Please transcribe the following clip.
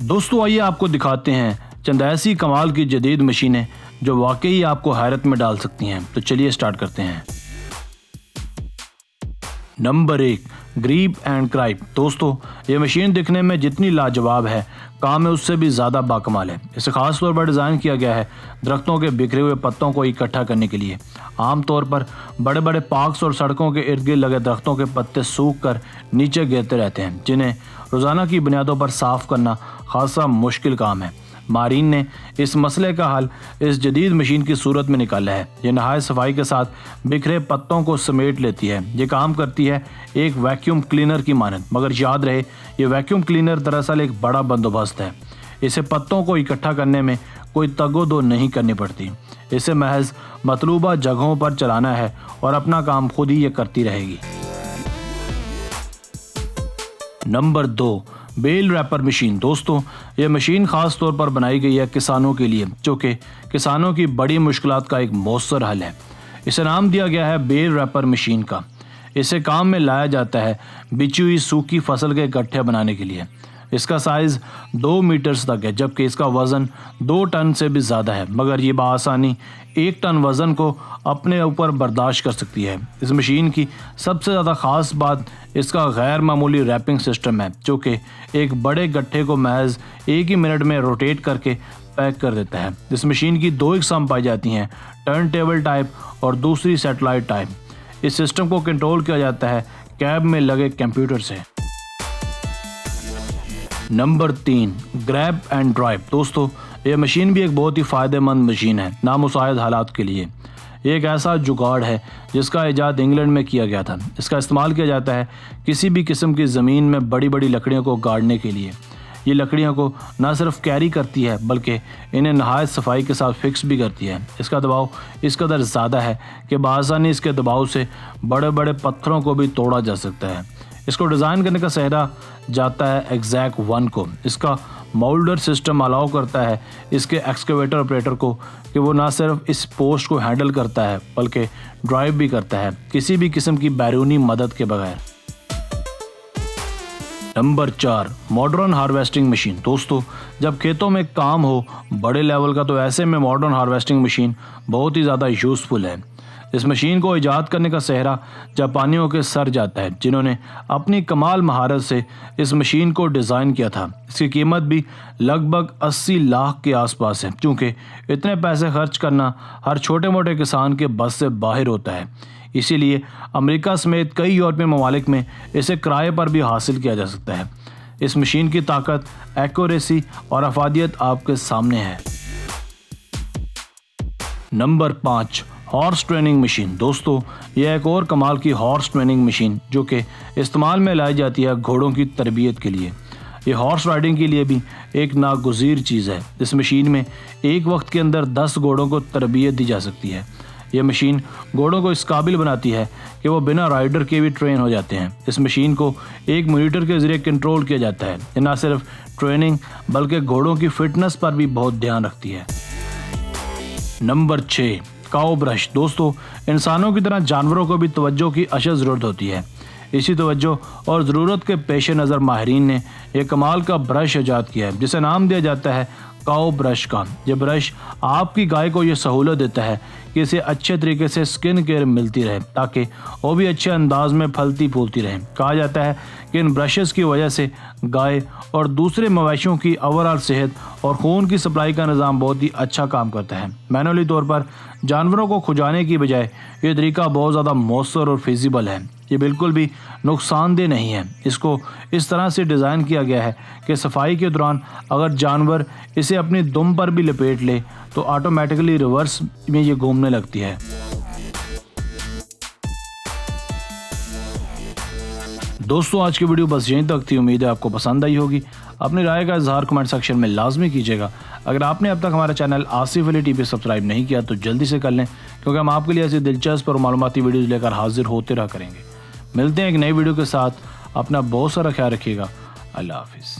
दोस्तों आइए आपको दिखाते हैं चंद ऐसी कमाल की जदीद मशीनें जो वाकई आपको हैरत में डाल सकती हैं। तो चलिए स्टार्ट करते हैं। Number 1, grip and crimp. दोस्तों ये मशीन दिखने में जितनी लाजवाब है, काम में उससे भी ज़्यादा बाकमाल है। इसे खास तौर पर डिज़ाइन किया गया है दरख्तों के बिखरे हुए पत्तों को इकट्ठा करने के लिए। आमतौर पर बड़े बड़े पार्क्स और सड़कों के इर्द गिर्द लगे दरख्तों के पत्ते सूख कर नीचे गिरते रहते हैं, जिन्हें रोज़ाना की बुनियादों पर साफ करना खासा मुश्किल काम है। मारीन ने इस मसले का हल इस जदीद मशीन की सूरत में निकाला है। ये नहायत सफाई के साथ बिखरे पत्तों को समेट लेती है। ये काम करती है एक वैक्यूम क्लीनर की मानद, मगर याद रहे ये वैक्यूम क्लीनर दरअसल एक बड़ा बंदोबस्त है। इसे पत्तों को इकट्ठा करने में कोई तगोदो नहीं करनी पड़ती। इसे महज मतलूबा जगहों पर चलाना है और अपना काम खुद ही ये करती रहेगी। Number 2, bale wrapper machine. दोस्तों यह मशीन खास तौर पर बनाई गई है किसानों के लिए, जो कि किसानों की बड़ी मुश्किलात का एक मौसर हल है। इसे नाम दिया गया है बेल रैपर मशीन का। इसे काम में लाया जाता है बिछी हुई सूखी फसल के गट्ठे बनाने के लिए। इसका साइज़ 2 मीटर तक है, जबकि इसका वज़न 2 टन से भी ज़्यादा है, मगर ये बआसानी 1 टन वज़न को अपने ऊपर बर्दाश्त कर सकती है। इस मशीन की सबसे ज़्यादा ख़ास बात इसका गैर मामूली रैपिंग सिस्टम है, जो कि एक बड़े गट्ठे को महज 1 ही मिनट में रोटेट करके पैक कर देता है। इस मशीन की 2 इकसाम पाई जाती हैं, टर्न टेबल टाइप और दूसरी सैटेलाइट टाइप। इस सिस्टम को कंट्रोल किया जाता है कैब में लगे कंप्यूटर से। Number 3, grab and drive. दोस्तों यह मशीन भी एक बहुत ही फ़ायदेमंद मशीन है नामुसाइद हालात के लिए। ये एक ऐसा जुगाड़ है जिसका इजाद इंग्लैंड में किया गया था। इसका इस्तेमाल किया जाता है किसी भी किस्म की ज़मीन में बड़ी बड़ी लकड़ियों को गाड़ने के लिए। ये लकड़ियों को न सिर्फ कैरी करती है बल्कि इन्हें नहायत सफाई के साथ फिक्स भी करती है। इसका दबाव इस कदर ज़्यादा है कि बआसानी इसके दबाव से बड़े बड़े पत्थरों को भी तोड़ा जा सकता है। इसको डिज़ाइन करने का सेहरा जाता है एग्जैक्ट 1 को। इसका मोल्डर सिस्टम अलाउ करता है इसके एक्सकेवेटर ऑपरेटर को कि वो ना सिर्फ इस पोस्ट को हैंडल करता है बल्कि ड्राइव भी करता है किसी भी किस्म की बैरूनी मदद के बगैर। Number 4, modern harvesting machine. दोस्तों जब खेतों में काम हो बड़े लेवल का, तो ऐसे में मॉडर्न हार्वेस्टिंग मशीन बहुत ही ज़्यादा यूज़फुल है। इस मशीन को ईजाद करने का सेहरा जापानियों के सर जाता है, जिन्होंने अपनी कमाल महारत से इस मशीन को डिज़ाइन किया था। इसकी कीमत भी लगभग 80 लाख के आसपास है, क्योंकि इतने पैसे खर्च करना हर छोटे मोटे किसान के बस से बाहर होता है। इसीलिए अमेरिका समेत कई यूरोपीय ममालिक में इसे किराए पर भी हासिल किया जा सकता है। इस मशीन की ताकत, एक्यूरेसी और अफादियत आपके सामने है। Number 5, horse training machine. दोस्तों यह एक और कमाल की हॉर्स ट्रेनिंग मशीन जो कि इस्तेमाल में लाई जाती है घोड़ों की तरबियत के लिए। ये हॉर्स राइडिंग के लिए भी एक नागुज़ीर चीज़ है। इस मशीन में एक वक्त के अंदर 10 घोड़ों को तरबियत दी जा सकती है। यह मशीन घोड़ों को इस काबिल बनाती है कि वो बिना राइडर के भी ट्रेन हो जाते हैं। इस मशीन को एक मॉनिटर के ज़रिए कंट्रोल किया जाता है। ये न सिर्फ ट्रेनिंग बल्कि घोड़ों की फिटनेस पर भी बहुत ध्यान रखती है। नंबर 6, काऊ ब्रश। दोस्तों इंसानों की तरह जानवरों को भी तवज्जो की अशद ज़रूरत होती है। इसी तवज्जो और ज़रूरत के पेश नज़र माहिरीन ने एक कमाल का ब्रश ईजाद किया है, जिसे नाम दिया जाता है काऊ ब्रश का। यह ब्रश आपकी गाय को यह सहूलत देता है कि इसे अच्छे तरीके से स्किन केयर मिलती रहे, ताकि वो भी अच्छे अंदाज में फलती फूलती रहे। कहा जाता है कि इन ब्रशेस की वजह से गाय और दूसरे मवेशियों की ओवरऑल सेहत और खून की सप्लाई का निज़ाम बहुत ही अच्छा काम करता है। मैनुअली तौर पर जानवरों को खुजाने की बजाय ये तरीका बहुत ज़्यादा मौसर और फिजिबल है। ये बिल्कुल भी नुकसानदेह नहीं है। इसको इस तरह से डिज़ाइन किया गया है कि सफाई के दौरान अगर जानवर इसे अपनी दुम पर भी लपेट ले तो ऑटोमेटिकली रिवर्स में ये घूमने लगती है। दोस्तों आज की वीडियो बस यहीं तक थी। उम्मीद है आपको पसंद आई होगी। अपनी राय का इजहार कमेंट सेक्शन में लाजमी कीजिएगा। अगर आपने अब तक हमारा channel Asif Ali TV subscribe नहीं किया तो जल्दी से कर लें, क्योंकि हम आपके लिए ऐसी दिलचस्प और मालूमाती वीडियोज़ लेकर हाजिर होते रहा करेंगे। मिलते हैं एक नई वीडियो के साथ। अपना बहुत सारा ख्याल रखिएगा। अल्लाह हाफिज़।